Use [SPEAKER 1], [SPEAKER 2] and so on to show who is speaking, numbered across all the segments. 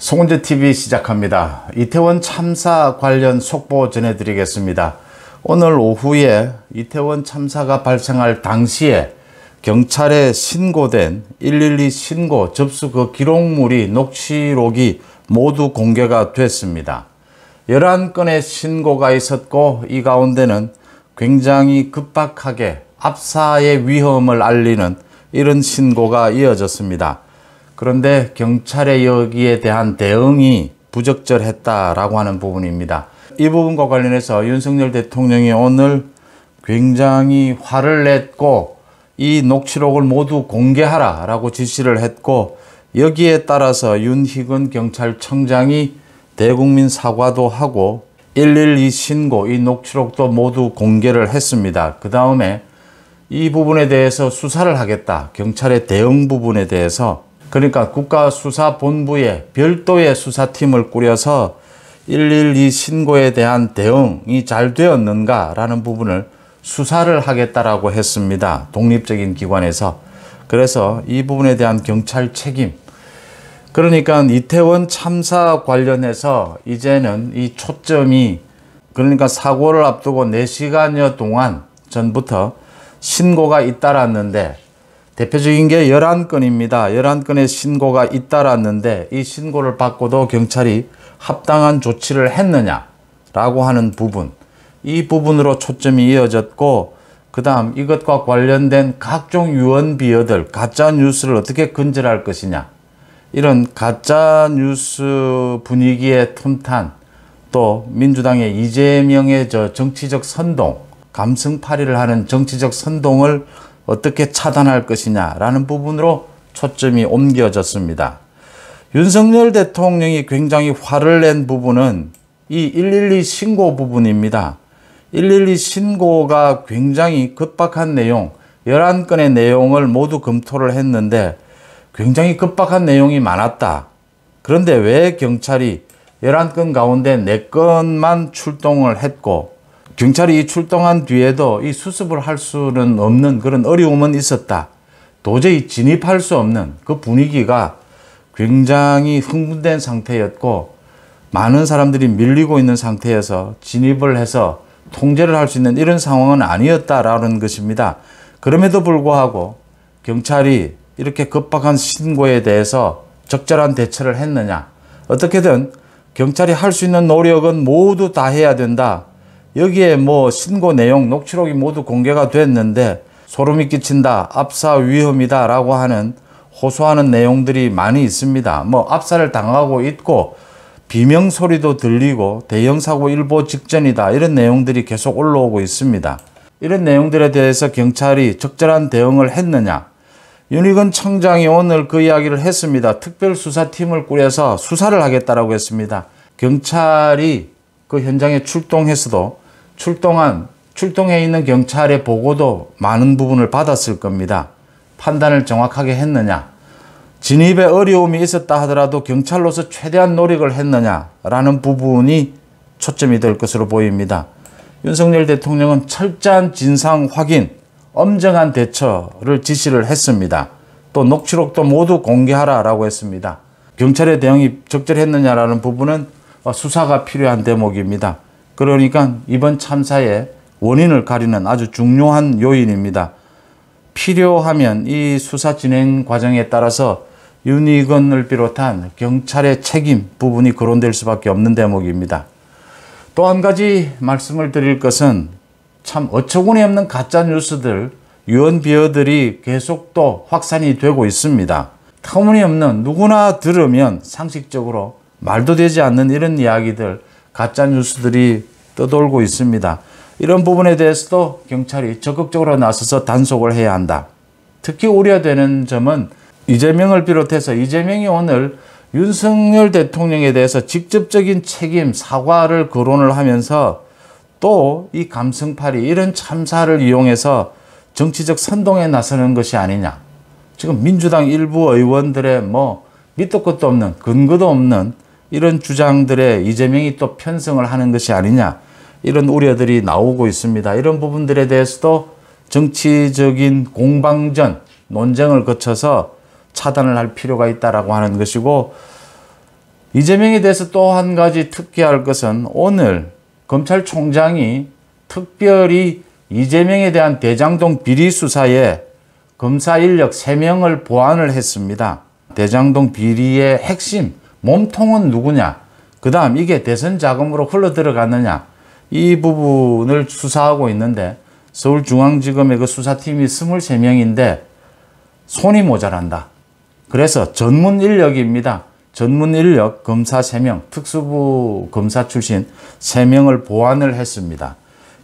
[SPEAKER 1] 송은재TV 시작합니다. 이태원 참사 관련 속보 전해드리겠습니다. 오늘 오후에 이태원 참사가 발생할 당시에 경찰에 신고된 112 신고 접수 그 기록물이 녹취록이 모두 공개가 됐습니다. 11건의 신고가 있었고 이 가운데는 굉장히 급박하게 압사의 위험을 알리는 이런 신고가 이어졌습니다. 그런데 경찰의 여기에 대한 대응이 부적절했다라고 하는 부분입니다. 이 부분과 관련해서 윤석열 대통령이 오늘 굉장히 화를 냈고 이 녹취록을 모두 공개하라 라고 지시를 했고, 여기에 따라서 윤희근 경찰청장이 대국민 사과도 하고 112 신고 이 녹취록도 모두 공개를 했습니다. 그 다음에 이 부분에 대해서 수사를 하겠다, 경찰의 대응 부분에 대해서, 그러니까 국가수사본부에 별도의 수사팀을 꾸려서 112 신고에 대한 대응이 잘 되었는가 라는 부분을 수사를 하겠다라고 했습니다. 독립적인 기관에서. 그래서 이 부분에 대한 경찰 책임, 그러니까 이태원 참사 관련해서 이제는 이 초점이, 그러니까 사고를 앞두고 4시간여 동안 전부터 신고가 잇따랐는데, 대표적인 게 11건입니다. 11건의 신고가 잇따랐는데 이 신고를 받고도 경찰이 합당한 조치를 했느냐라고 하는 부분, 이 부분으로 초점이 이어졌고, 그 다음 이것과 관련된 각종 유언비어들, 가짜뉴스를 어떻게 근절할 것이냐, 이런 가짜뉴스 분위기에 틈탄, 또 민주당의 이재명의 정치적 선동, 감성팔이를 하는 정치적 선동을 어떻게 차단할 것이냐라는 부분으로 초점이 옮겨졌습니다. 윤석열 대통령이 굉장히 화를 낸 부분은 이 112 신고 부분입니다. 112 신고가 굉장히 급박한 내용, 11건의 내용을 모두 검토를 했는데 굉장히 급박한 내용이 많았다. 그런데 왜 경찰이 11건 가운데 4건만 출동을 했고, 경찰이 이 출동한 뒤에도 이 수습을 할 수는 없는 그런 어려움은 있었다. 도저히 진입할 수 없는 그 분위기가 굉장히 흥분된 상태였고, 많은 사람들이 밀리고 있는 상태여서 진입을 해서 통제를 할 수 있는 이런 상황은 아니었다라는 것입니다. 그럼에도 불구하고 경찰이 이렇게 급박한 신고에 대해서 적절한 대처를 했느냐. 어떻게든 경찰이 할 수 있는 노력은 모두 다 해야 된다. 여기에 뭐 신고 내용, 녹취록이 모두 공개가 됐는데 소름이 끼친다, 압사 위험이다 라고 하는 호소하는 내용들이 많이 있습니다. 뭐 압사를 당하고 있고 비명 소리도 들리고 대형 사고 일보 직전이다, 이런 내용들이 계속 올라오고 있습니다. 이런 내용들에 대해서 경찰이 적절한 대응을 했느냐. 윤희근 청장이 오늘 그 이야기를 했습니다. 특별수사팀을 꾸려서 수사를 하겠다라고 했습니다. 경찰이 그 현장에 출동해서도 출동해 있는 경찰의 보고도 많은 부분을 받았을 겁니다. 판단을 정확하게 했느냐, 진입에 어려움이 있었다 하더라도 경찰로서 최대한 노력을 했느냐라는 부분이 초점이 될 것으로 보입니다. 윤석열 대통령은 철저한 진상 확인, 엄정한 대처를 지시를 했습니다. 또 녹취록도 모두 공개하라라고 했습니다. 경찰의 대응이 적절했느냐라는 부분은 수사가 필요한 대목입니다. 그러니까 이번 참사의 원인을 가리는 아주 중요한 요인입니다. 필요하면 이 수사 진행 과정에 따라서 윤희근을 비롯한 경찰의 책임 부분이 거론될 수밖에 없는 대목입니다. 또 한 가지 말씀을 드릴 것은, 참 어처구니 없는 가짜 뉴스들, 유언비어들이 계속 또 확산이 되고 있습니다. 터무니없는, 누구나 들으면 상식적으로 말도 되지 않는 이런 이야기들, 가짜 뉴스들이 떠돌고 있습니다. 이런 부분에 대해서도 경찰이 적극적으로 나서서 단속을 해야 한다. 특히 우려되는 점은 이재명을 비롯해서 이재명이 오늘 윤석열 대통령에 대해서 직접적인 책임, 사과를 거론을 하면서 또 이 감성팔이, 이런 참사를 이용해서 정치적 선동에 나서는 것이 아니냐. 지금 민주당 일부 의원들의 뭐 밑도 끝도 없는, 근거도 없는 이런 주장들에 이재명이 또 편성을 하는 것이 아니냐, 이런 우려들이 나오고 있습니다. 이런 부분들에 대해서도 정치적인 공방전, 논쟁을 거쳐서 차단을 할 필요가 있다라고 하는 것이고, 이재명에 대해서 또 한 가지 특기할 것은 오늘 검찰총장이 특별히 이재명에 대한 대장동 비리 수사에 검사 인력 3명을 보완을 했습니다. 대장동 비리의 핵심, 몸통은 누구냐? 그 다음 이게 대선 자금으로 흘러 들어갔느냐? 이 부분을 수사하고 있는데 서울중앙지검의 그 수사팀이 23명인데 손이 모자란다. 그래서 전문 인력입니다. 전문 인력 검사 3명, 특수부 검사 출신 3명을 보완을 했습니다.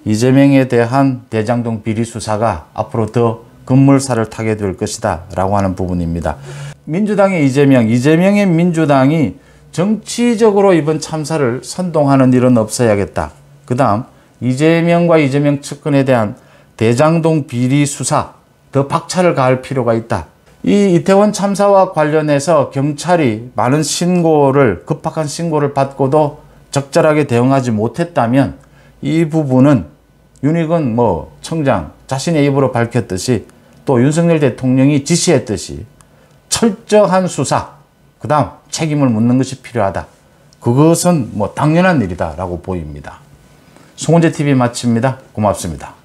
[SPEAKER 1] 이재명에 대한 대장동 비리 수사가 앞으로 더 급물살을 타게 될 것이다 라고 하는 부분입니다. 민주당의 이재명의 민주당이 정치적으로 이번 참사를 선동하는 일은 없어야겠다. 그 다음 이재명과 이재명 측근에 대한 대장동 비리 수사 더 박차를 가할 필요가 있다. 이 이태원 참사와 관련해서 경찰이 많은 급박한 신고를 받고도 적절하게 대응하지 못했다면 이 부분은 윤희근 청장 자신의 입으로 밝혔듯이 또 윤석열 대통령이 지시했듯이 철저한 수사, 그 다음 책임을 묻는 것이 필요하다. 그것은 당연한 일이다라고 보입니다. 송원재 TV 마칩니다. 고맙습니다.